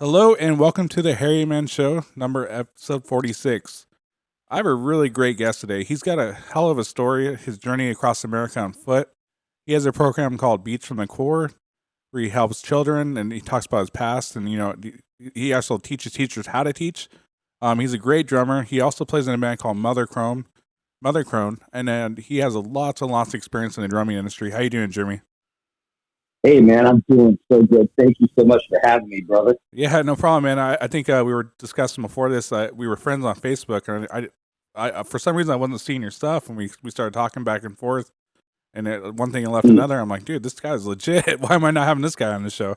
Hello and welcome to the Harry Man Show, episode 46. I have a really great guest today. He's got a hell of a story, his journey across America on foot. He has a program called Beats from the Core where he helps children and he talks about his past and he also teaches teachers how to teach. He's a great drummer. He also plays in a band called Mother Crone, and then he has lots and lots of experience in the drumming industry. How you doing, Jeremy? Hey man, I'm doing so good. Thank you so much for having me, brother. Yeah, no problem, man. I think we were discussing before this. We were friends on Facebook, and I for some reason I wasn't seeing your stuff, and we started talking back and forth, and one thing left Mm. another. I'm like, dude, this guy's legit. Why am I not having this guy on the show?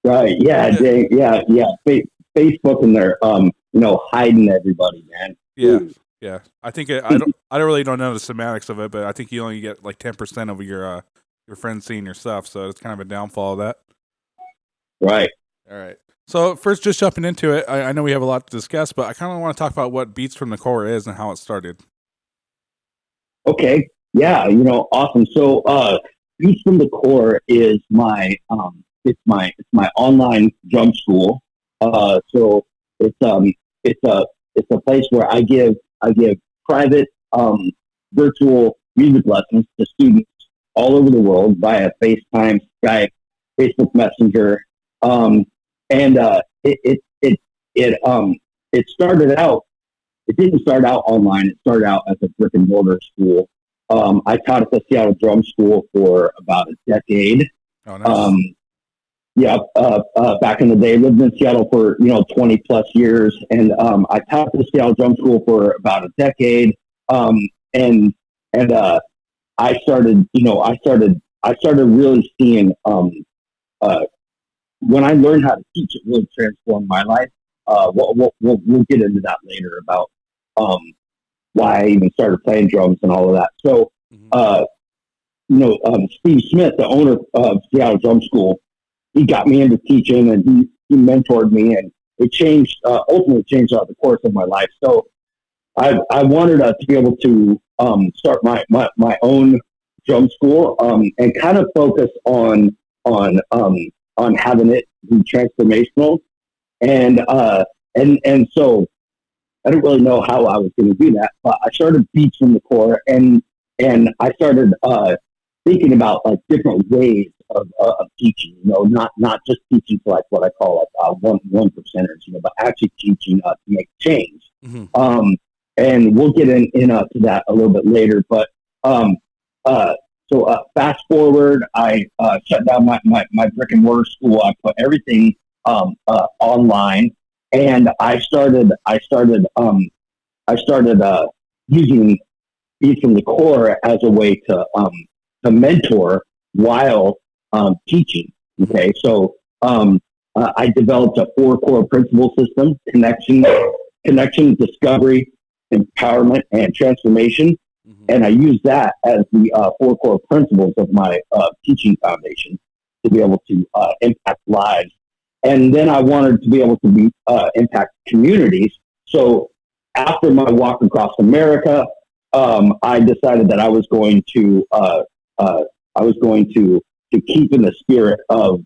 Right? Yeah, yeah. Facebook and they're hiding everybody, man. Yeah, Ooh. yeah. I think I don't really don't know the semantics of it, but I think you only get like 10% of your friends seeing your stuff, so it's kind of a downfall of that. Right. All right. So first, just jumping into it, I know we have a lot to discuss, but I kind of want to talk about what Beats from the Core is and how it started. Okay. Yeah. Awesome. So, Beats from the Core is my online drum school. So it's a place where I give private virtual music lessons to students all over the world via FaceTime, Skype, Facebook Messenger, and it started out. It didn't start out online. It started out as a brick and mortar school. I taught at the Seattle Drum School for about a decade. Oh, nice. Yeah, back in the day, lived in Seattle for 20 plus years, and I taught at the Seattle Drum School for about a decade. And I started, I started really seeing when I learned how to teach, it really transformed my life. We'll get into that later about why I even started playing drums and all of that. So, Steve Smith, the owner of Seattle Drum School, he got me into teaching and he mentored me, and it changed, ultimately changed the course of my life. So I wanted to be able to start my own drum school and kind of focus on having it be transformational. And so I didn't really know how I was going to do that, but I started Beats from the Core, and I started thinking about like different ways of teaching. Not just teaching to like what I call like one percenters, but actually teaching to make change. Mm-hmm. And we'll get into that a little bit later. But so fast forward, I shut down my brick and mortar school. I put everything online, and I started using Beats from the Core as a way to mentor while teaching. Okay, so I developed a 4 core principle system: connection, discovery, empowerment, and transformation. And I use that as the 4 core principles of my teaching foundation to be able to impact lives. And then I wanted to be able to impact communities. So after my walk across America, I decided that I was going to keep in the spirit of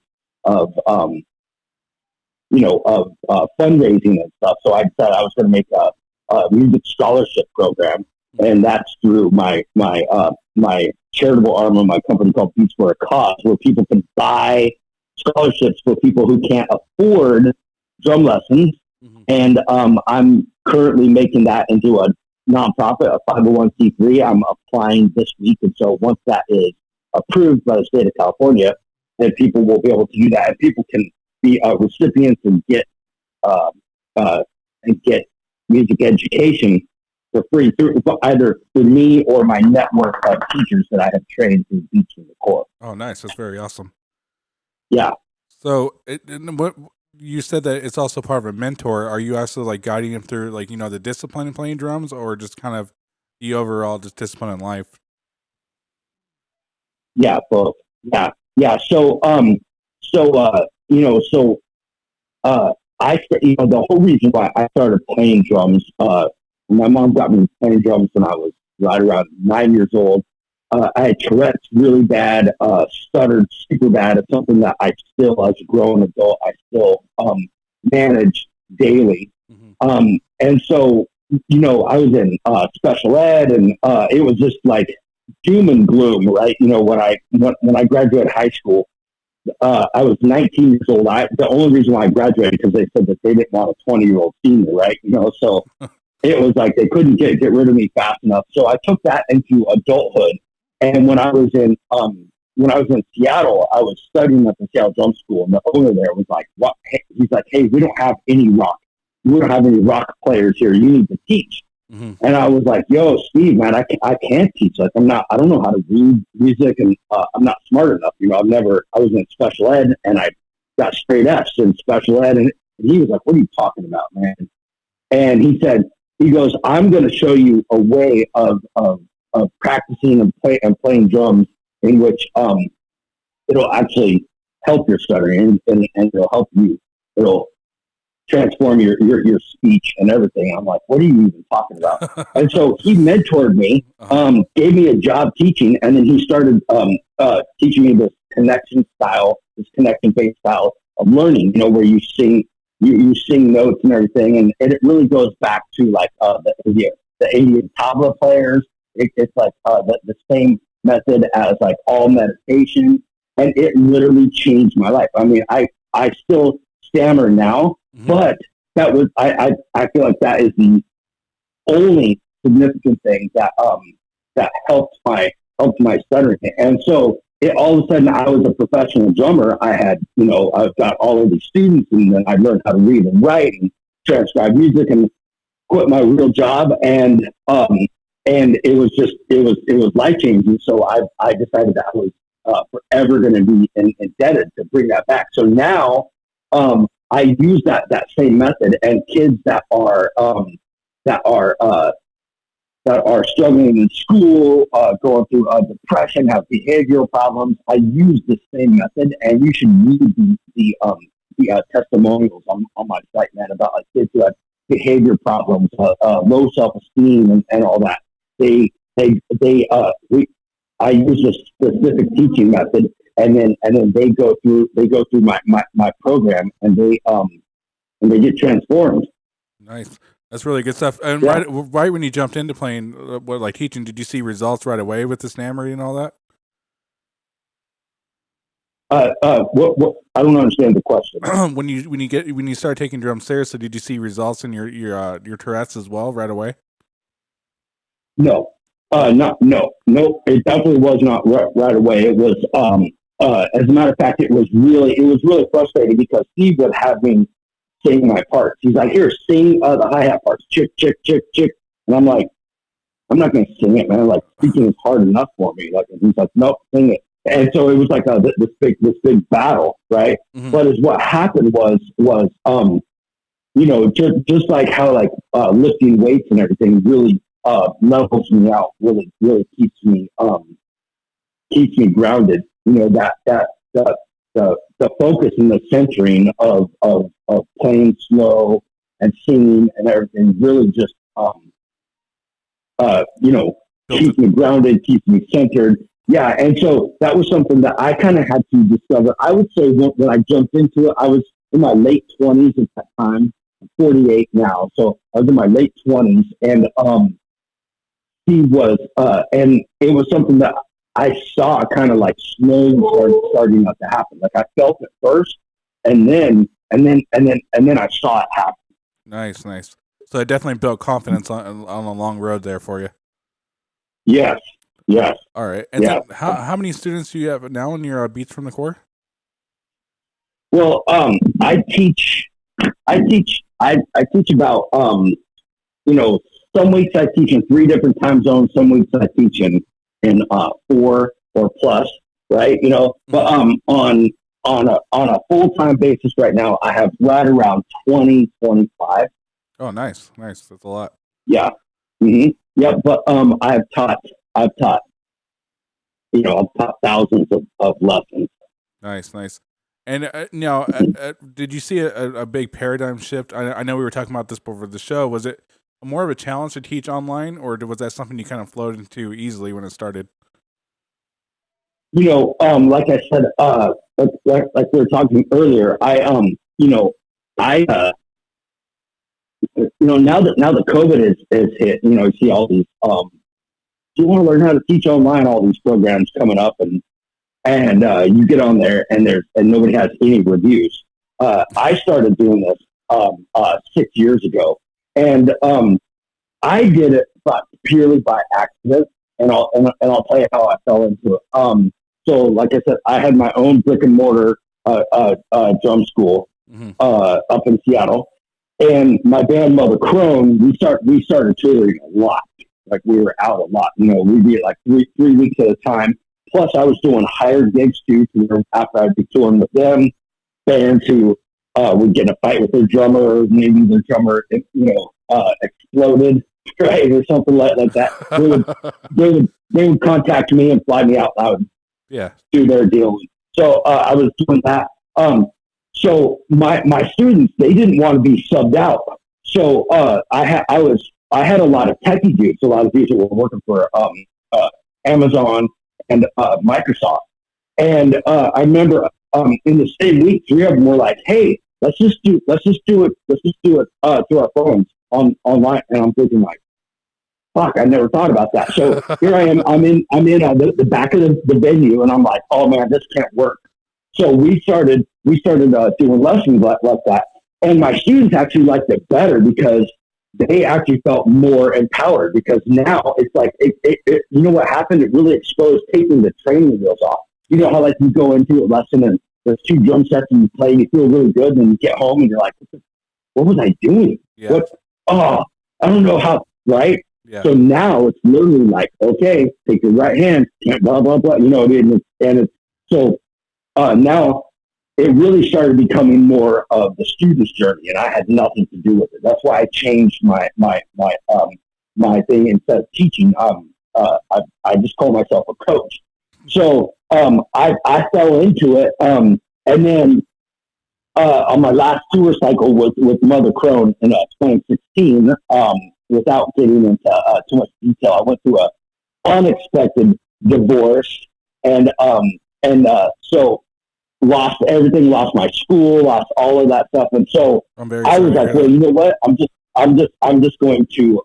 fundraising and stuff. So I decided I was going to make a music scholarship program, and that's through my charitable arm of my company called Beats for a Cause, where people can buy scholarships for people who can't afford drum lessons. And I'm currently making that into a nonprofit, a 501c3. I'm applying this week, and so once that is approved by the state of California, then people will be able to do that, and people can be recipients and get music education for free through either through me or my network of teachers that I have trained through Beats from the Core. Oh, nice. That's very awesome. Yeah. So, what you said that it's also part of a mentor. Are you also like guiding him through like the discipline in playing drums, or just kind of the overall just discipline in life? Yeah, both. Yeah. So the whole reason why I started playing drums. My mom got me playing drums when I was right around 9 years old, I had Tourette's really bad, stuttered super bad. It's something that I still, as a grown adult, I still manage daily. Mm-hmm. And so, I was in special ed, and it was just like doom and gloom, right? When I graduated high school, I was 19 years old. The only reason why I graduated because they said that they didn't want a 20-year-old senior, right? So it was like they couldn't get rid of me fast enough. So I took that into adulthood. And when I was in Seattle, I was studying at the Seattle Drum School, and the owner there was like, "What?" He's like, "Hey, we don't have any rock. We don't have any rock players here. You need to teach." Mm-hmm. And I was like, "Yo, Steve, man, I can't teach. Like, I don't know how to read music, and I'm not smart enough. I was in special ed, and I got straight F's in special ed." And he was like, "What are you talking about, man?" And he goes, "I'm going to show you a way of practicing and playing drums in which it'll actually help your stuttering, and it'll help you. It'll transform your speech and everything." I'm like, "What are you even talking about?" And so he mentored me, gave me a job teaching, and then he started teaching me this connection-based style of learning, where you sing, you sing notes and everything, and it really goes back to like the Indian tabla players. It's like the same method as like all meditation, and it literally changed my life. I mean, I still stammer now, Mm-hmm. but that was I feel like that is the only significant thing that helped my stuttering. And so all of a sudden I was a professional drummer. I've got all of these students, and then I learned how to read and write and transcribe music, and quit my real job, and it was life changing. So I decided that I was forever going to be indebted to bring that back. So now I use that same method, and kids that are struggling in school, going through depression, have behavioral problems. I use the same method, and you should read the testimonials on my site, man, about like kids who have behavior problems, low self-esteem, and all that. I use a specific teaching method, and then they go through my program, and they get transformed. Nice. That's really good stuff. And Yeah. right when you jumped into playing, like teaching, did you see results right away with the stammering and all that? What I don't understand the question. when you start taking drums seriously, did you see results in your Tourette's as well right away? No, no. It definitely was not right away. It was, as a matter of fact, it was really frustrating because Steve would have me sing my parts. He's like, "Here, sing the hi-hat parts, chick, chick, chick, chick," and I'm like, "I'm not going to sing it, man. Like, speaking is hard enough for me." Like, and he's like, "Nope, sing it." And so it was like this big battle, right? Mm-hmm. But what happened was just like how like lifting weights and everything really levels me out, really keeps me grounded. The focus and the centering of playing slow and singing and everything really just keeps me grounded, keeps me centered. Yeah, and so that was something that I kind of had to discover. I would say when I jumped into it, I was in my late 20s at that time. I'm 48 now, so I was in my late 20s, and and it was something that I saw kind of like slowly starting to happen. Like I felt it first, and then I saw it happen. Nice. So it definitely built confidence on a long road there for you. Yes. All right. And then how many students do you have now in your Beats from the Core? Well, I teach about some weeks I teach in 3 different time zones. Some weeks I teach in 4 or plus, right? But on a full-time basis right now, I have right around 20, 25. Oh, nice. That's a lot. Yeah. Mm-hmm. Yeah. But I've taught thousands of lessons. Nice. And now, did you see a big paradigm shift? I know we were talking about this before the show. Was it more of a challenge to teach online, or was that something you kind of flowed into easily when it started? like I said, like we were talking earlier, you know, I, now that COVID is hit, you see all these, you want to learn how to teach online, all these programs coming up, and you get on there and nobody has any reviews. I started doing this, 6 years ago, and, I did it purely by accident, and I'll tell you how I fell into it. So like I said, I had my own brick and mortar drum school Mm-hmm. up in Seattle, and my band Mother Crone, we started touring a lot. Like we were out a lot. We'd be like three weeks at a time. Plus, I was doing hired gigs too. After I'd be touring with them, bands who would get in a fight with their drummer, maybe their drummer, exploded, right, or something like that. They would contact me and fly me out loud, Yeah. do their deal. So I was doing that. So my students, they didn't want to be subbed out. So I had a lot of techie dudes, a lot of dudes that were working for Amazon and Microsoft. And I remember in the same week, three of them were like, "Hey, let's just do it through our phones online." And I'm thinking like, "Fuck, I never thought about that." So here I am. I'm in the back of the venue, and I'm like, "Oh man, this can't work." So we started doing lessons like that, and my students actually liked it better because they actually felt more empowered. Because now it's like you know what happened? It really exposed taking the training wheels off. You know how like you go into a lesson and there's two drum sets and you play and you feel really good, and then you get home and you're like, "What was I doing? Yeah. What? Oh, I don't know how." Right? Yeah. So now it's literally like, okay, take your right hand, blah blah blah. And it's so now it really started becoming more of the student's journey, and I had nothing to do with it. That's why I changed my thing. Instead of teaching, I just call myself a coach. So I fell into it, and then on my last tour cycle with Mother Crone in 2016, without getting into too much detail, I went through a unexpected divorce, and so lost everything, lost my school, lost all of that stuff, and so I was like, well, you know what? I'm just going to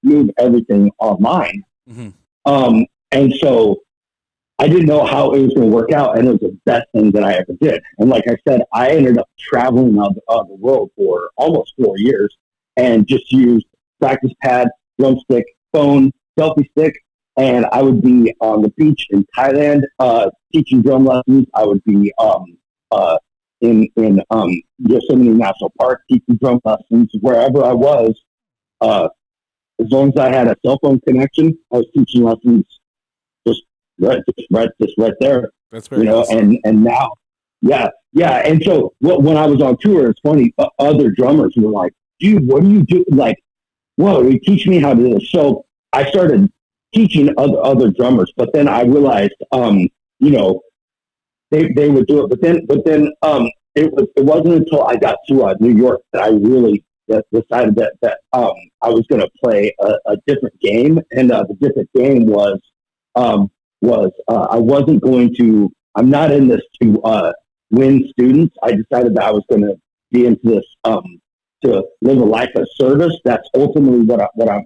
move everything online. Mm-hmm. And so I didn't know how it was going to work out, and it was the best thing that I ever did. And like I said, I ended up traveling around the world for almost 4 years, and just used practice pad, drumstick, phone, selfie stick, and I would be on the beach in Thailand teaching drum lessons. I would be in Yosemite National Park teaching drum lessons. Wherever I was, as long as I had a cell phone connection, I was teaching lessons just right there. That's very awesome. And now, yeah. And so when I was on tour, it's funny. Other drummers were like, "Dude, what do you do?" Like, "Whoa, you teach me how to do this." So I started teaching other drummers, but then I realized, they would do it, but then it wasn't until I got to New York that I really decided that I was going to play a different game, and the different game was I wasn't going to. I'm not in this to win students. I decided that I was going to be into this to live a life of service. That's ultimately what I'm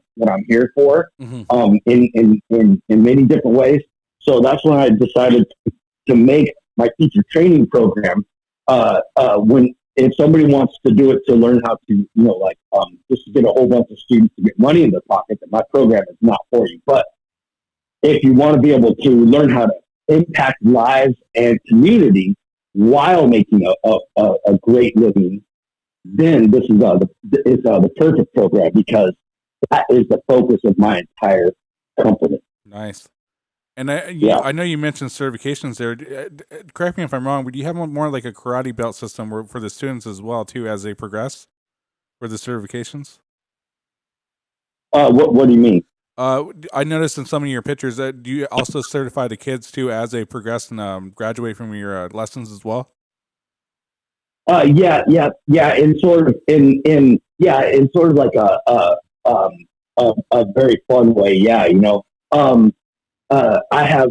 here for. Mm-hmm. In many different ways. So that's when I decided to make my teacher training program. When if somebody wants to do it to learn how to, just to get a whole bunch of students to get money in their pocket, then my program is not for you. But if you want to be able to learn how to impact lives and community while making a great living, then this is the perfect program, because that is the focus of my entire company. Nice. And I know you mentioned certifications there. Correct me if I'm wrong, but do you have more like a karate belt system for the students as well too as they progress for the certifications? What do you mean? I noticed in some of your pictures that do you also certify the kids too as they progress and graduate from your lessons as well? Yeah, in sort of like a very fun way. Yeah, I have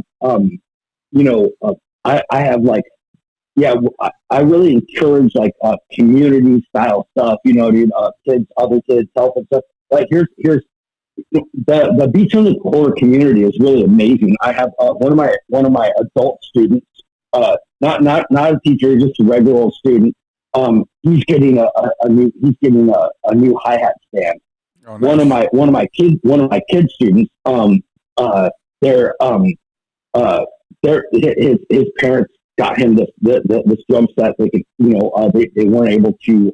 I have like, yeah, I really encourage like community style stuff, dude, kids, other kids, help and stuff. Like here's the Beach on the Core community is really amazing. I have one of my adult students, not a teacher, just a regular old student. He's getting a new hi hat stand. Oh, One of nice. my kid students, they're his parents got him this drum set. They could, they weren't able to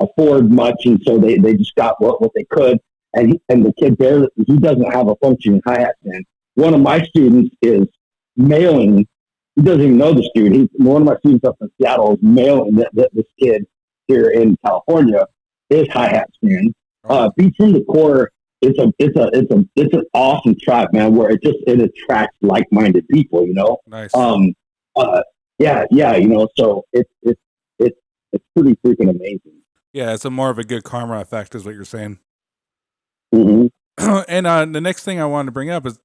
afford much, and so they just got what they could. And the kid barely, he doesn't have a functioning hi hat stand. One of my students is mailing. He doesn't even know this dude. One of my students up in Seattle is mailing this kid here in California his hi hat stand. Oh, Beats in the Core. It's an awesome tribe, man. Where it attracts like minded people. nice. Yeah. So it's pretty freaking amazing. Yeah, it's a more of a good karma effect, is what you're saying. Mm-hmm. And the next thing I wanted to bring up is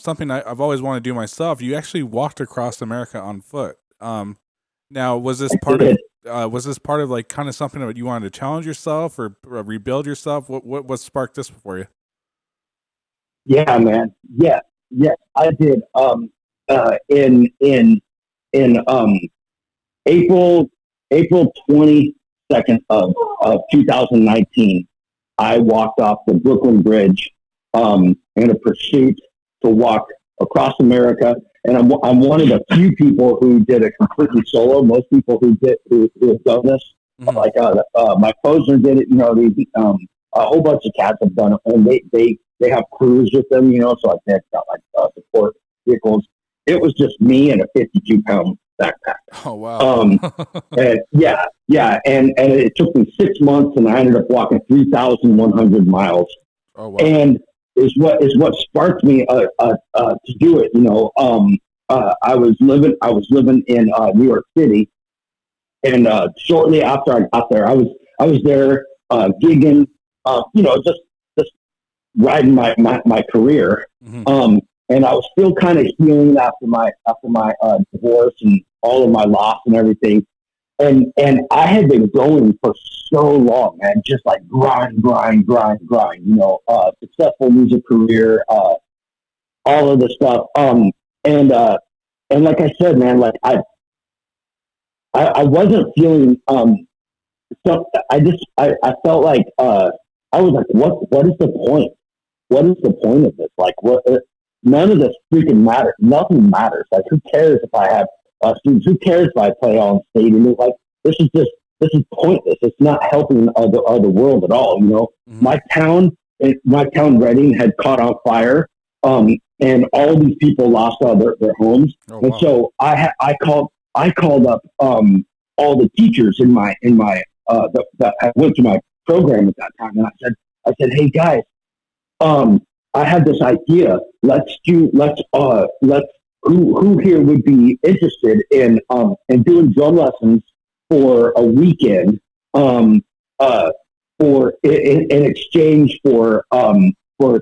something I've always wanted to do myself. You actually walked across America on foot. Now, was this part of like kind of something that you wanted to challenge yourself or rebuild yourself? What sparked this for you? Yeah, man. Yeah. I did. In April 22nd of 2019, I walked off the Brooklyn Bridge in a pursuit to walk across America. And I'm one of the few people who did it completely solo. Most people who have done this, Mhm. like my poser did it. A whole bunch of cats have done it, and they have crews with them. So like they've got like support vehicles. It was just me and a 52-pound backpack. Oh wow. And and it took me 6 months, and I ended up walking 3,100 miles. Oh wow. And is what sparked me to do it. I was living in New York City, and shortly after I got there, I was there gigging, just riding my career. Mhm. And I was still kind of healing after my divorce and all of my loss and everything. And I had been going for so long, man, just like grind. Successful music career, all of this stuff. And like I said, man, like I wasn't feeling. I felt like I was like, what is the point? What is the point of this? Like, what? None of this freaking matters. Nothing matters. Like, who cares if I have students? Who cares if I play on stage? And like, this is pointless. It's not helping the world at all. Mhm. My town, Reading, had caught on fire, and all these people lost all their homes. Oh And wow. so I called up all the teachers in my that I went to my program at that time, and I said, hey guys, I had this idea. Who here would be interested in doing drum lessons for a weekend, for in exchange for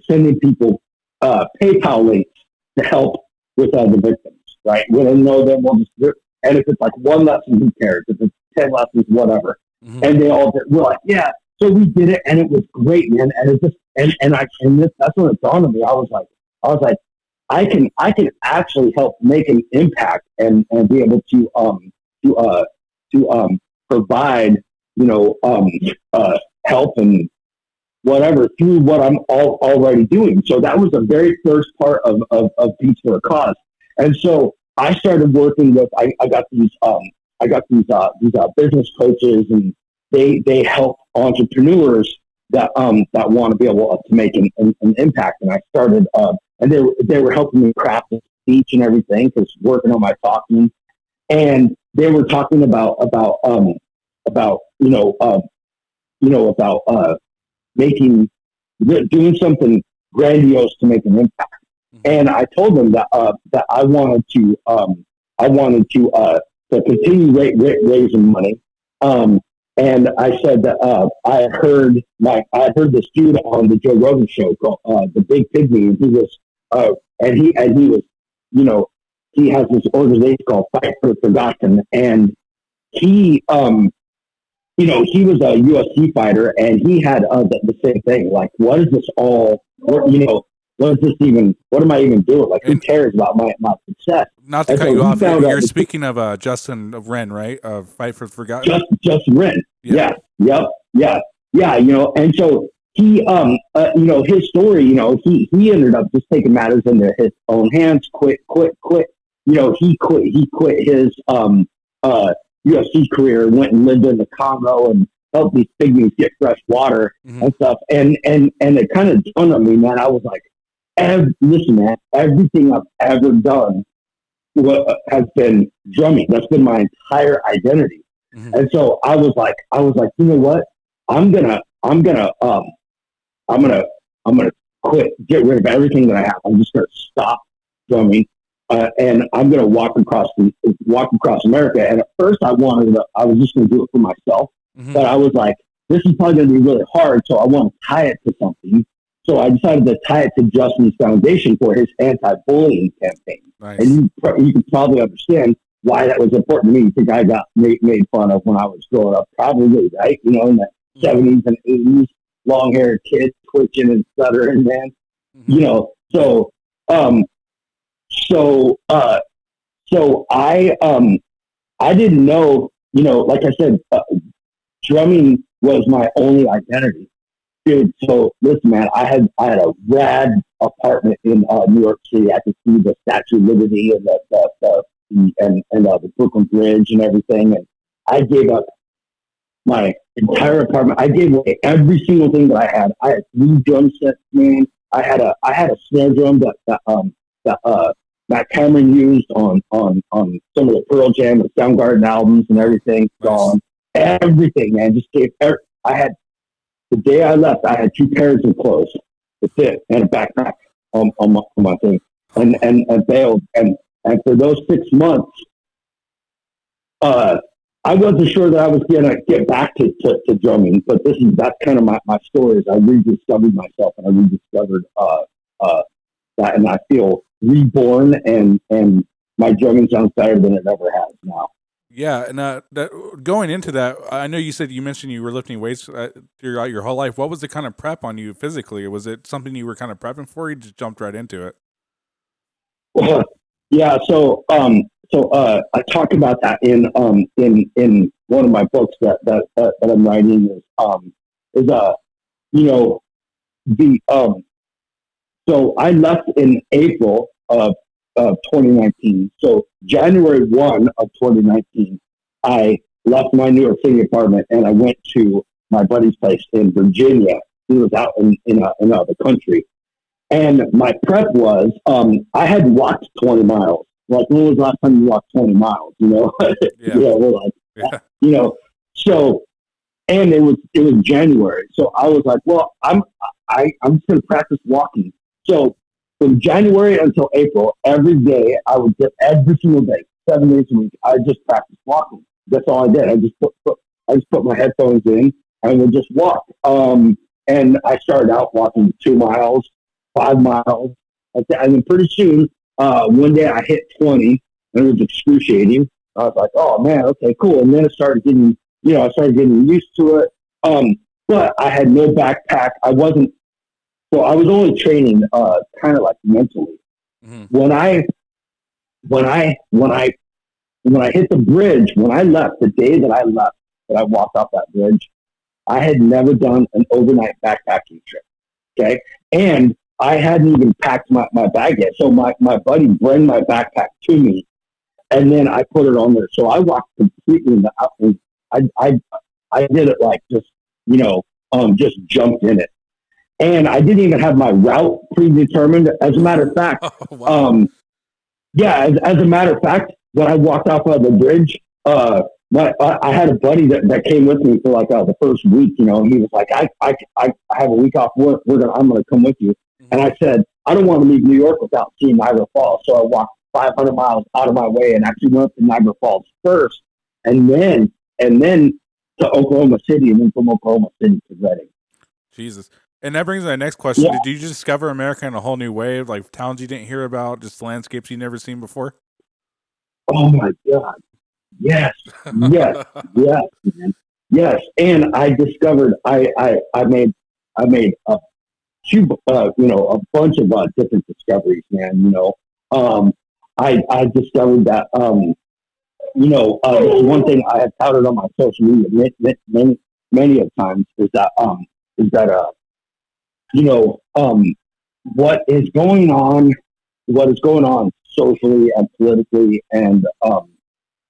sending people PayPal links to help with the victims, right? We don't know them. We'll just do it. And if it's like one lesson, who cares? If it's 10 lessons, whatever. Mhm. And they all were like, yeah. So we did it, and it was great, man. And it just that's when it dawned on me. I was like, I can actually help make an impact and be able to provide help and whatever through what I'm already doing. So that was the very first part of Beats for a Cause. And so I started working with I got these business coaches, and they help entrepreneurs that want to be able to make an impact. And I started and they were helping me craft the speech and everything, because working on my talking. And they were talking about making doing something grandiose to make an impact. Mhm. And I told them that I wanted to continue raising money. And I said that I heard this dude on the Joe Rogan show called The Big Pygmy, and he was he has this organization called Fight for the Forgotten, and he he was a UFC fighter, and he had the same thing. Like, what is this all? What is this even? What am I even doing? Like, who cares about my success? Not to cut you off, you're speaking of Justin Wren, right? Of Fight for the Forgotten. Justin Wren. Yeah. Yeah. And so he, his story, he ended up just taking matters into his own hands. Quit. He quit his UFC career, went and lived in the Congo and helped these pygmies get fresh water and stuff. And it kind of dawned on me, man. I was like, listen, man, everything I've ever done has been drumming. That's been my entire identity. And so I was like, you know what? I'm gonna quit, get rid of everything that I have. I'm just gonna stop drumming, and I'm gonna walk across America. And at first, I was just gonna do it for myself, but I was like, this is probably gonna be really hard, so I want to tie it to something. So I decided to tie it to Justin's foundation for his anti-bullying campaign. Nice. And you can probably understand why that was important to me. The guy got made fun of when I was growing up, probably, right? In the 70s and 80s, long-haired kid twitching and stuttering, man. So I didn't know, like I said, drumming was my only identity. Dude, so listen, man, I had a rad apartment in New York City. I could see the Statue of Liberty and the Brooklyn Bridge and everything. And I gave up my entire apartment. I gave away every single thing that I had. I had 3 drum sets, man. I had a snare drum that Cameron used on some of the Pearl Jam and Soundgarden albums and everything. Gone. Everything, man. Just gave. I had. The day I left, I had 2 pairs of clothes. That's it, and a backpack on my thing, and bailed. And for those 6 months, I wasn't sure that I was gonna get back to drumming. But that's kind of my story. Is I rediscovered myself, and I rediscovered that, and I feel reborn, and my drumming sounds better than it ever has now. Yeah, and going into that, I know you mentioned you were lifting weights throughout your whole life. What was the kind of prep on you physically? Was it something you were kind of prepping for? Or you just jumped right into it? Well, yeah. So I talk about that in one of my books that I'm writing so I left in April of 2019. So January 1 of 2019, I left my New York City apartment and I went to my buddy's place in Virginia. He was out in the country. And my prep was, I had walked 20 miles. Like, when was the last time you walked 20 miles? Yeah. So, and it was January. So I was like, well, I'm just going to practice walking. So from January until April, every day I would get every single day, 7 days a week. I just practiced walking. That's all I did. I just put my headphones in and would just walk. And I started out walking 2 miles, 5 miles, and then pretty soon, one day I hit 20, and it was excruciating. I was like, "Oh man, okay, cool." And then I started getting used to it. But I had no backpack. I was only training kind of like mentally. When I hit the bridge, when I left, the day that I left, that I walked off that bridge, I had never done an overnight backpacking trip. Okay. And I hadn't even packed my bag yet. So my buddy brought my backpack to me, and then I put it on there. So I walked completely in the outfit. I did it like just jumped in it. And I didn't even have my route predetermined. As a matter of fact, as a matter of fact, when I walked off of the bridge, I had a buddy that came with me for like the first week. He was like, I have a week off work. I'm going to come with you. And I said, I don't want to leave New York without seeing Niagara Falls. So I walked 500 miles out of my way and actually went up to Niagara Falls first, and then to Oklahoma City, and then from Oklahoma City to Reading. Jesus. And that brings me to the next question. Yeah. Did you discover America in a whole new way? Like towns you didn't hear about, just landscapes you'd never seen before? Oh my God. Yes, yes, yes, man. Yes. And I discovered I made a few, a bunch of different discoveries, man. Um, I discovered that, one thing I have touted on my social media many of times is that you know, what is going on, what is going on socially and politically and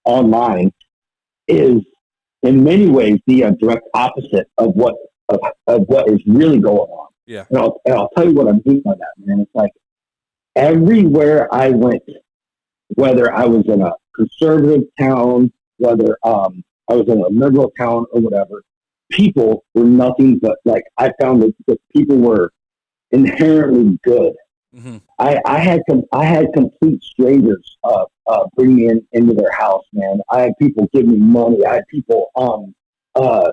online is in many ways the direct opposite of what is really going on. Yeah. And I'll tell you what I mean by that, man. It's like everywhere I went, whether I was in a conservative town, whether I was in a liberal town or whatever, people were nothing but like I found that people were inherently good. Hmm. I had complete strangers bring me into their house, man. I had people give me money. I had people uh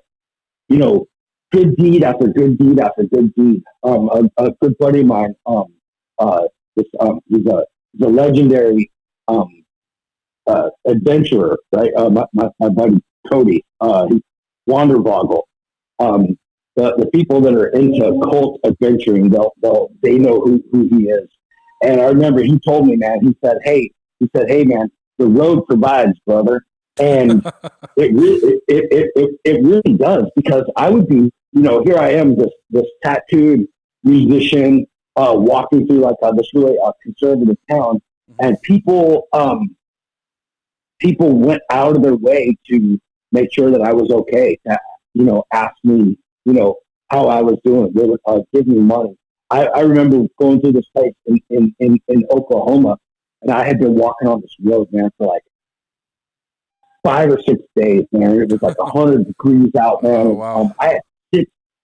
you know good deed after good deed after good deed. A good buddy of mine, uh this he's a legendary um adventurer, right? My buddy Cody, he's Wandervogel. Um, the people that are into cult adventuring, they know who he is. And I remember he told me, man, he said, hey, man, the road provides, brother. And it really does because I would be, here I am, this tattooed musician, walking through like this really conservative town, and people went out of their way to make sure that I was okay. To, ask me, how I was doing. They would give me money. I remember going through this place in Oklahoma, and I had been walking on this road, man, for like 5 or 6 days, man. It was like 100 degrees out, man. Oh, wow. I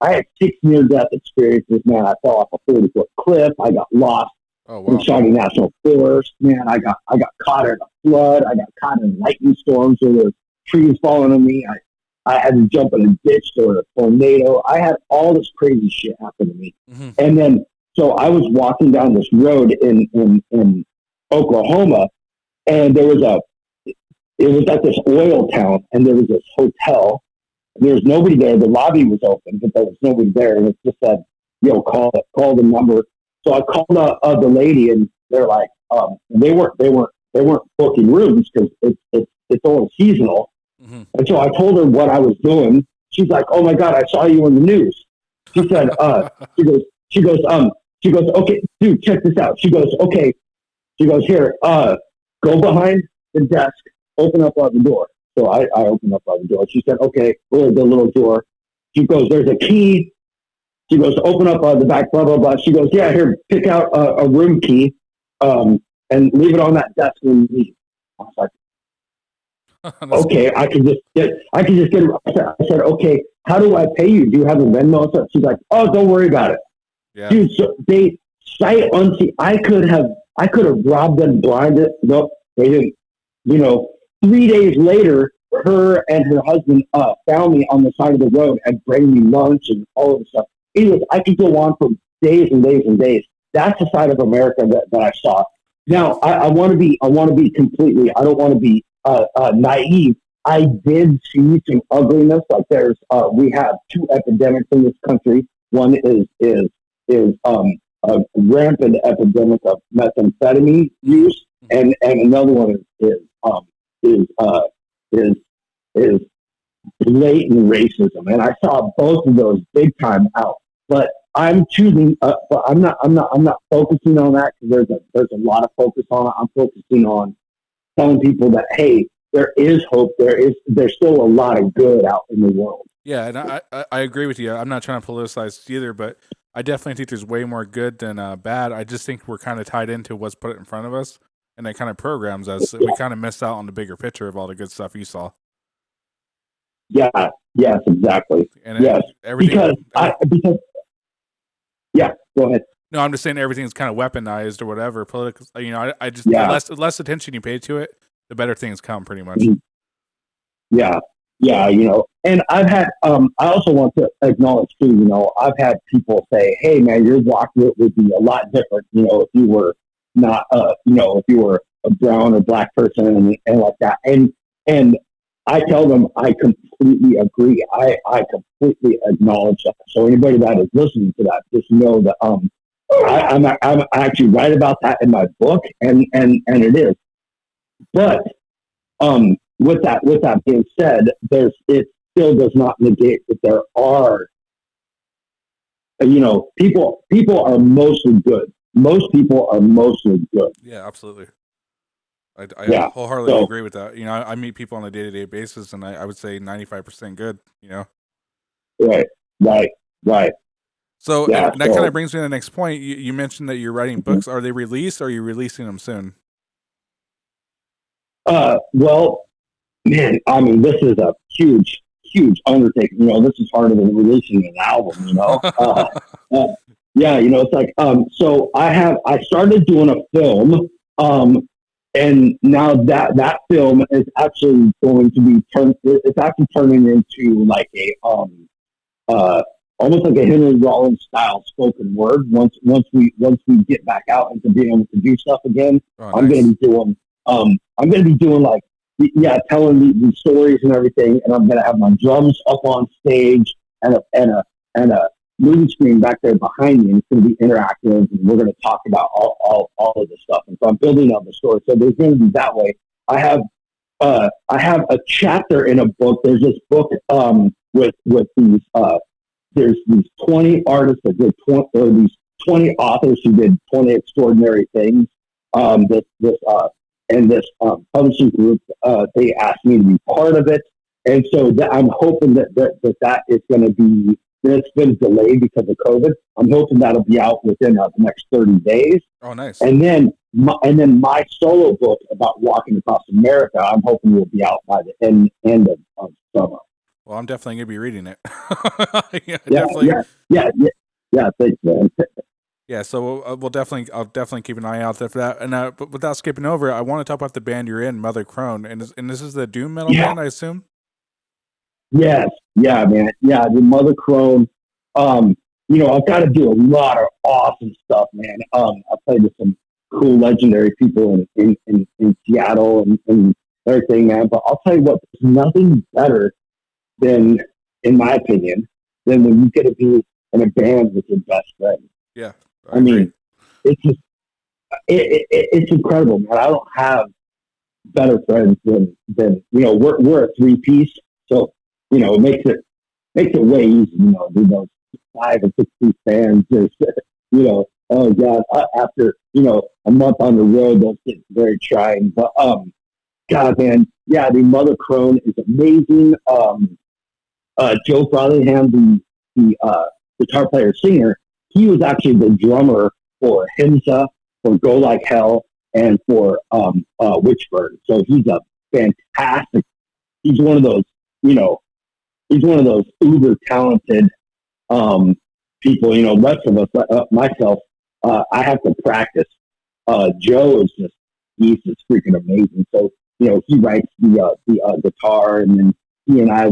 had 6 near-death experiences, man. I fell off a 40-foot cliff. I got lost Oh, in wow. Shawnee National Forest, man. I got caught in a flood. I got caught in lightning storms where there were trees falling on me. I had to jump in a ditch or a tornado. I had all this crazy shit happen to me. Hmm. And then, so I was walking down this road in Oklahoma, and it was like this oil town, and there was this hotel. There was nobody there. The lobby was open, but there was nobody there. And it just said, call the number. So I called the lady, and they're like, they weren't booking rooms because it's only seasonal. Hmm. And so I told her what I was doing. She's like, "Oh my God, I saw you in the news." She said, she goes, she goes, "Okay, dude, check this out." She goes, "Okay." She goes, "Here, go behind the desk, open up the door." So I opened up the door. She said, "Okay, go to the little door." She goes, "There's a key." She goes, "Open up the back, blah, blah, blah." She goes, "Yeah, here, pick out a room key, and leave it on that desk when you leave." I was like, That's okay, cool. I can just get. I said, okay, how do I pay you? Do you have a Venmo? So she's like, oh, don't worry about it, Yeah. dude. So they sight unseen. I could have robbed them blinded. Nope, they didn't. You know, 3 days later, her and her husband found me on the side of the road and bring me lunch and all of this stuff. Anyways, I could go on for days and days and days. That's the side of America that I saw. Yeah. Now, I want to be completely. I don't want to be naive. I did see some ugliness. Like we have two epidemics in this country. One is a rampant epidemic of methamphetamine Hmm. use, and another one is is is blatant racism. And I saw both of those big time out. But I'm choosing. But I'm not focusing on that because there's a lot of focus on it. I'm focusing on telling people that hey, there is hope. There's still a lot of good out in the world. Yeah, and I agree with you. I'm not trying to politicize either, but I definitely think there's way more good than bad. I just think we're kind of tied into what's put in front of us, and that kind of programs us. We kind of missed out on the bigger picture of all the good stuff you saw. Yeah. Yes. Exactly. And Yes. everything. Because yeah. Go ahead. No, I'm just saying everything's kind of weaponized or whatever. Political. I just the Yeah. less attention you pay to it, the better things come. Pretty much. Mhm. Yeah. Yeah. And I've had. I also want to acknowledge too. I've had people say, "Hey, man, your walk would be a lot different. If you were not. If you were a brown or black person and like that. And I tell them I completely agree. I completely acknowledge that. So anybody that is listening to that, just know that I'm actually right about that in my book, and it is. But with that being said, it still does not negate that there are, people are mostly good. Most people are mostly good. Yeah, absolutely. I Yeah. wholeheartedly So agree with that. I meet people on a day-to-day basis, and I would say 95% good. right, right, right. So, Yeah. and that kind of brings me to the next point. You mentioned that you're writing books. Are they released, or are you releasing them soon? Well, man, I mean, this is a huge, huge undertaking. This is harder than releasing an album. Yeah, it's like, so I started doing a film, and now that film is actually going to be it's actually turning into like a, uh, almost like a Henry Rollins style spoken word. Once we get back out into being able to do stuff again, Oh, I'm nice. I'm gonna be doing like, yeah, telling these stories and everything, and I'm gonna have my drums up on stage and a movie screen back there behind me, and it's gonna be interactive, and we're gonna talk about all of this stuff. And so I'm building on the story. So there's gonna be that way. I have a chapter in a book. There's this book with these there's these 20 artists that did 20, or these 20 authors who did 20 extraordinary things. This publishing group, they asked me to be part of it, and so I'm hoping that is going to be. It's been delayed because of COVID. I'm hoping that'll be out within the next 30 days. Oh, nice. And then my solo book about walking across America, I'm hoping will be out by the end of summer. Well, I'm definitely gonna be reading it. Yeah. Thanks, man. Yeah, so I'll definitely keep an eye out there for that. And but without skipping over, I want to talk about the band you're in, Mother Crone, and this is the doom metal band, I assume. Yes, yeah, man, yeah. The Mother Crone. I've got to do a lot of awesome stuff, man. I played with some cool, legendary people in Seattle and everything, man. But I'll tell you what, there's nothing better than, in my opinion, than when you get to be in a band with your best friend. Yeah, I mean, it's just it's incredible, man. I don't have better friends than we're a 3-piece, so it makes it way easy. Do those 5 or 6-piece bands. Oh god, after a month on the road, those get very trying. But God, man, yeah, the Mother Crone is amazing. Joe Frothingham, the guitar player singer, he was actually the drummer for Himsa, for Go Like Hell, and for Witchburn. So he's a fantastic. He's one of those, he's one of those uber talented people. The rest of us, myself, I have to practice. Joe is he's just freaking amazing. So he writes the guitar, and then he and I,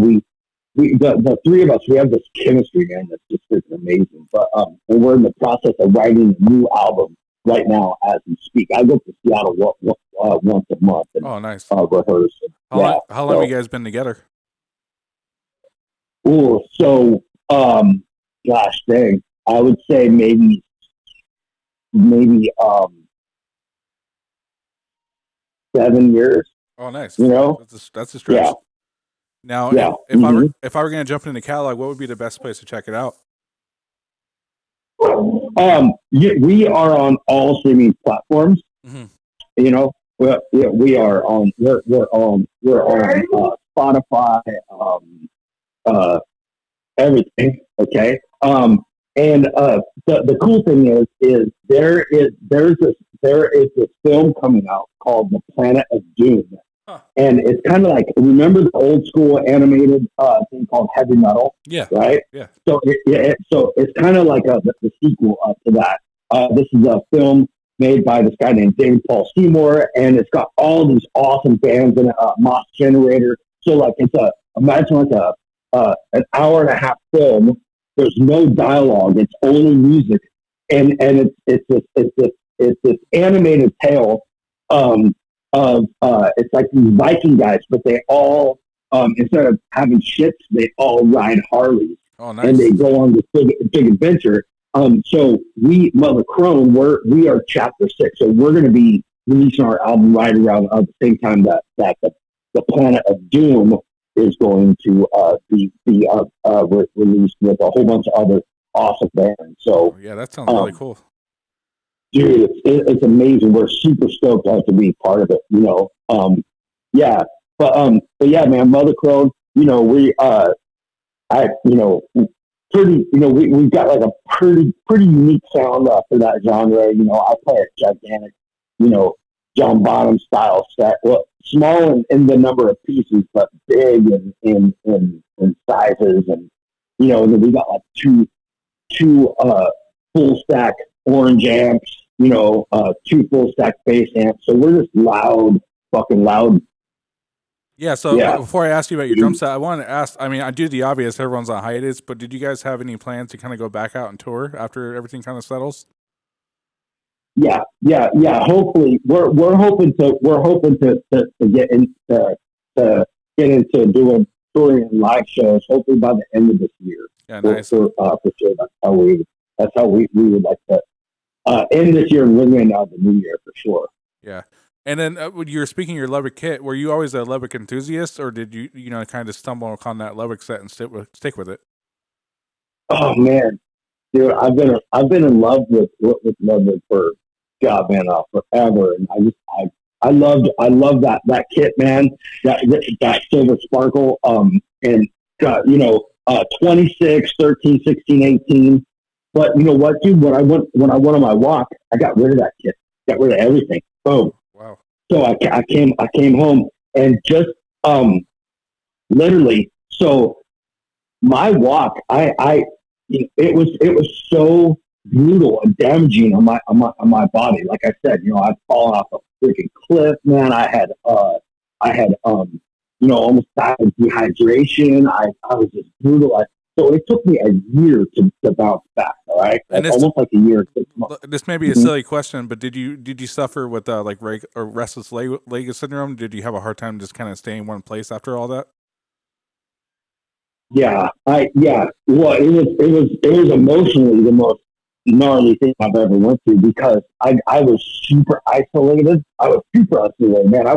the three of us, we have this chemistry, man, that's just freaking amazing. But and we're in the process of writing a new album right now as we speak. I go to Seattle once a month and nice. Rehearse. How long have you guys been together? Oh, so gosh dang, I would say maybe 7 years. Oh, nice. That's a stretch. Yeah. Now, yeah. if I were going to jump into the catalog, what would be the best place to check it out? We are on all streaming platforms. Mm-hmm. We are on. We're on Spotify. Everything. Okay. And the cool thing is there is this film coming out called The Planet of Doom. And it's kind of like, remember the old school animated thing called Heavy Metal? Yeah. Right? Yeah. So it's kind of like the sequel to that. This is a film made by this guy named David Paul Seymour, and it's got all these awesome bands in it, Moss Generator. So like imagine like an hour and a half film. There's no dialogue. It's only music, and it's this animated tale it's like these Viking guys, but they all instead of having ships, they all ride Harleys Oh, and they nice. go on this big adventure. So we, Mother Crone, we are chapter 6, so we're going to be releasing our album right around the same time that the Planet of Doom is going to be released with a whole bunch of other awesome bands. So Oh, yeah, that sounds really cool. dude, it's amazing. We're super stoked to be part of it. Yeah, but yeah, man, Mother Crone. I, pretty, we've got like a pretty unique sound for that genre. I play a gigantic, you know, John Bonham style set. Well, small in the number of pieces, but big in sizes, and then we got like two full stack orange amps, two full stack bass amps. So we're just loud, fucking loud. Yeah, so Yeah. before I ask you about your drum set, I wanted to ask, I mean, I do the obvious, everyone's on hiatus, but did you guys have any plans to kind of go back out and tour after everything kind of settles? Yeah. Hopefully, we're hoping to get into doing touring and live shows. Hopefully by the end of this year. Yeah, nice. For sure. That's how we would like to end this year and ring in the new year for sure. Yeah. And then when you were speaking of your Lubbock kit, were you always a Lubbock enthusiast, or did you kind of stumble upon that Lubbock set and stick with it? Oh man, dude, I've been in love with Lubbock for God, man, forever, and I love that kit, man. That silver sparkle, and 26, 13, 16, 18. But you know what, dude? When I went on my walk, I got rid of that kit. Got rid of everything. Boom. Wow. So I came home and just literally. So my walk, it was so brutal and damaging on my body. Like I said, I'd fallen off a freaking cliff, man. I had almost died of dehydration. I was just brutal. So it took me a year to bounce back. All right, And almost like a year. 6 months. This may be a silly question, but did you suffer with or restless leg syndrome? Did you have a hard time just kind of staying in one place after all that? Yeah. Well, it was emotionally the most gnarly thing I've ever went through because I was super isolated. Man. I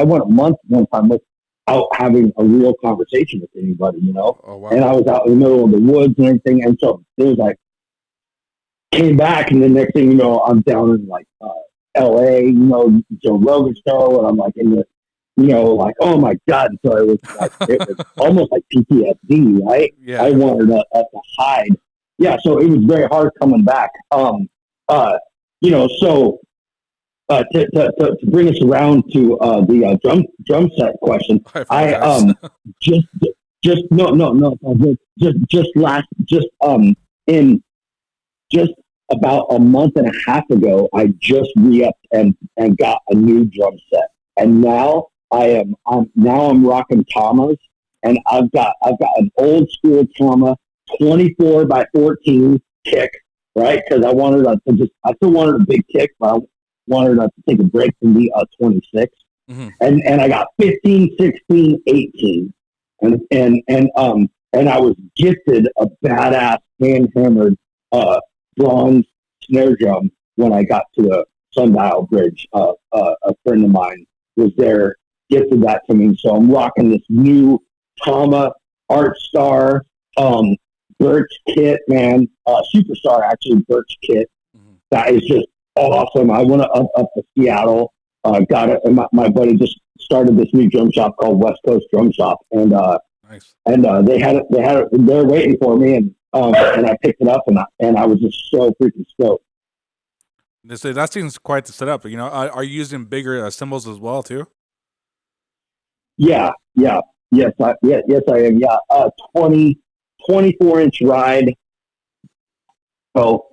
went a month one time without having a real conversation with anybody, Oh, wow. And I was out in the middle of the woods and everything. And so it was like, came back and the next thing you know, I'm down in like, LA, Joe Rogan show. And I'm like in the, like, oh my God. And so it was almost like PTSD, right? Yeah. I wanted to hide. Yeah. So it was very hard coming back. So to bring us around to the drum set question, I in just about a month and a half ago, I just re-upped and got a new drum set, and now I'm rocking Tamas, and I've got an old school Tama 24 by 14 kick, right? Because I still wanted a big kick, but I wanted to take a break from the 26, Mm-hmm. and I got 15, 16, 18, and I was gifted a badass hand hammered bronze snare drum when I got to the Sundial Bridge. A friend of mine was there, gifted that to me. So I'm rocking this new Tama Art Star Birch kit, man. Superstar, actually, Birch kit. Mm-hmm. That is just awesome. I went up to Seattle, got it, and my buddy just started this new drum shop called West Coast Drum Shop, and nice. And they had it. They're waiting for me, and I picked it up, and I was just so freaking stoked. That seems quite the setup. Are you using bigger cymbals as well too? Yeah. Yes, I am. Yeah, 24-inch ride. So,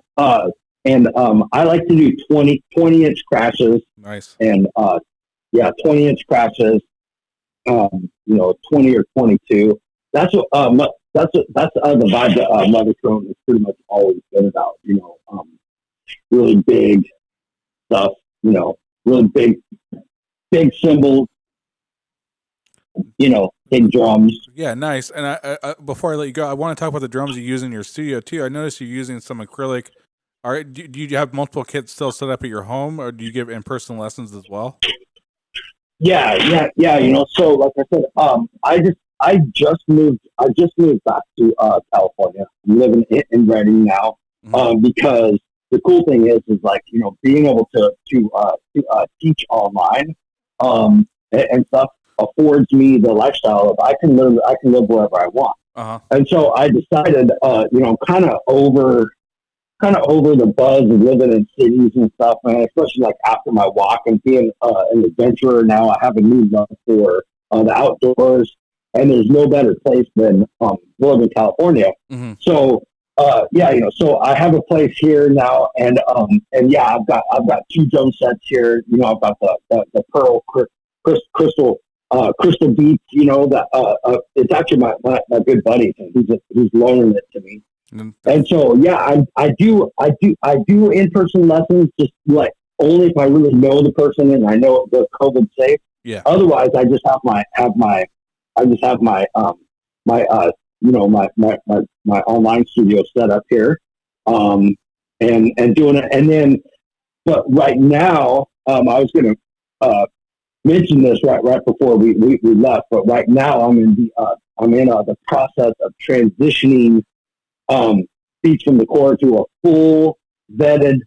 and I like to do 20-inch crashes. Nice. And 20-inch crashes. 20 or 22. That's what that's the vibe that Mother Crone has pretty much always been about. Really big stuff. Really big big cymbals, big drums. Yeah, nice. And I before I let you go, I want to talk about the drums you use in your studio too. I noticed you're using some acrylic. All right, do you have multiple kits still set up at your home, or do you give in-person lessons as well? Yeah. So like I said, I just moved back to California. I'm living in Redding now. Because the cool thing is like, being able to teach online, and stuff affords me the lifestyle of I can live wherever I want. And so I decided, kind of over the buzz of living in cities and stuff, man, especially like after my walk and being an adventurer now. I have a new love for the outdoors, and there's no better place than Northern California. So so I have a place here now, and yeah, I've got two drum sets here. I've got the Pearl Crystal Beats. That it's actually my good buddy. He's loaning it to me. And so, yeah, I do in-person lessons, just like only if I really know the person and I know the COVID safe. Yeah. Otherwise, I just have my online studio set up here, and doing it. And then, but right now, I was going to mention this right before we left. But right now, I'm in the process of transitioning Beats from the Core to a full vetted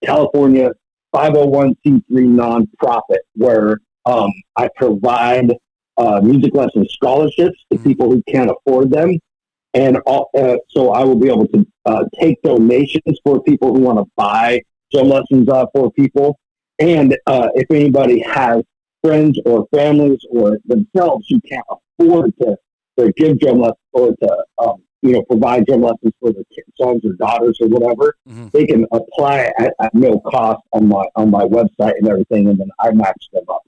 California 501c3 nonprofit where I provide music lesson scholarships to people who can't afford them, and so I will be able to take donations for people who want to buy drum lessons for people. And if anybody has friends or families or themselves who can't afford to give drum lessons or to provide drum lessons for their sons or daughters or whatever, they can apply at no cost on my website and everything, and then I match them up.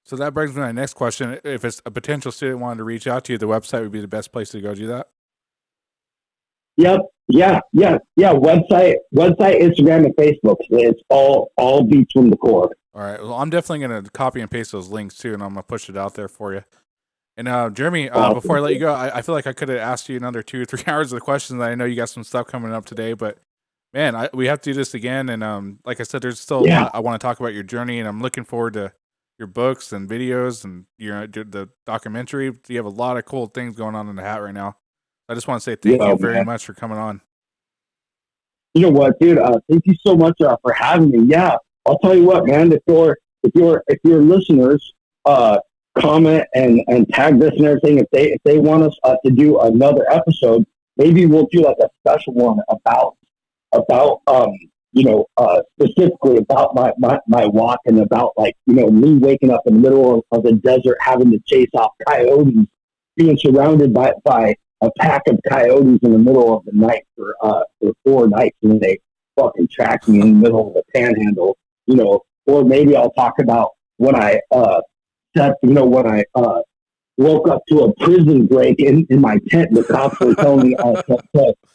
So that brings me to my next question. If it's a potential student wanting to reach out to you, the website would be the best place to go do that? Yep. Yeah. Website, Instagram, and Facebook. It's all Beats from the Core. All right. Well, I'm definitely going to copy and paste those links too, and I'm going to push it out there for you. And Jeremy, before I let you go, I feel like I could have asked you another 2 or 3 hours of questions. I know you got some stuff coming up today, but man, we have to do this again. And like I said, there's still a lot I want to talk about your journey, and I'm looking forward to your books and videos and the documentary. You have a lot of cool things going on in the hat right now. I just want to say thank you very much for coming on. You know what, dude? Thank you so much for having me. Yeah, I'll tell you what, man. If your listeners comment and tag this and everything, if they want us to do another episode, maybe we'll do like a special one about specifically about my walk, and about me waking up in the middle of the desert having to chase off coyotes, being surrounded by a pack of coyotes in the middle of the night for 4 nights, and then they fucking tracked me in the middle of the panhandle, or maybe I'll talk about when I woke up to a prison break in my tent. The cops were telling me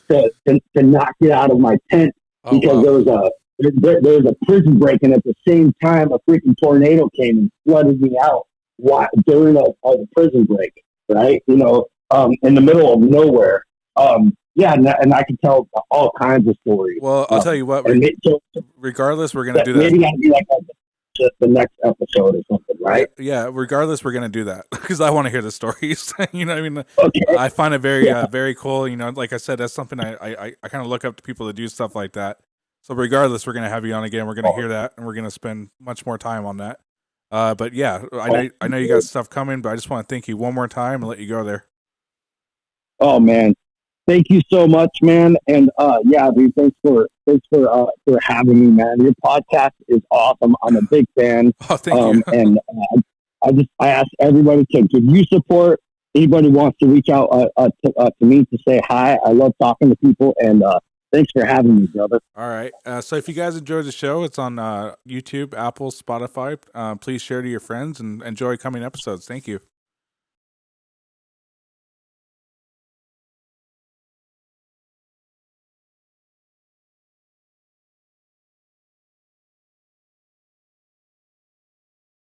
to not get out of my tent because there was a prison break, and at the same time a freaking tornado came and flooded me out during the prison break, right? In the middle of nowhere. And I can tell all kinds of stories. Well, I'll tell you what, regardless, we're going to do that. Maybe that'll be like the next episode or something, right? Yeah, regardless, we're going to do that because I want to hear the stories. You know what I mean? Okay. I find it very, very cool. Like I said, that's something I kind of look up to people that do stuff like that. So regardless, we're going to have you on again. We're going to hear that, and we're going to spend much more time on that. But yeah, I know you got stuff coming, but I just want to thank you one more time and let you go there. Oh man, thank you so much, man. And dude, thanks for having me, man. Your podcast is awesome. I'm a big fan. Oh, thank you. And I ask everybody to give you support. Anybody wants to reach out to me to say hi. I love talking to people, and thanks for having me, brother. All right. So if you guys enjoyed the show, it's on YouTube, Apple, Spotify. Please share to your friends and enjoy coming episodes. Thank you.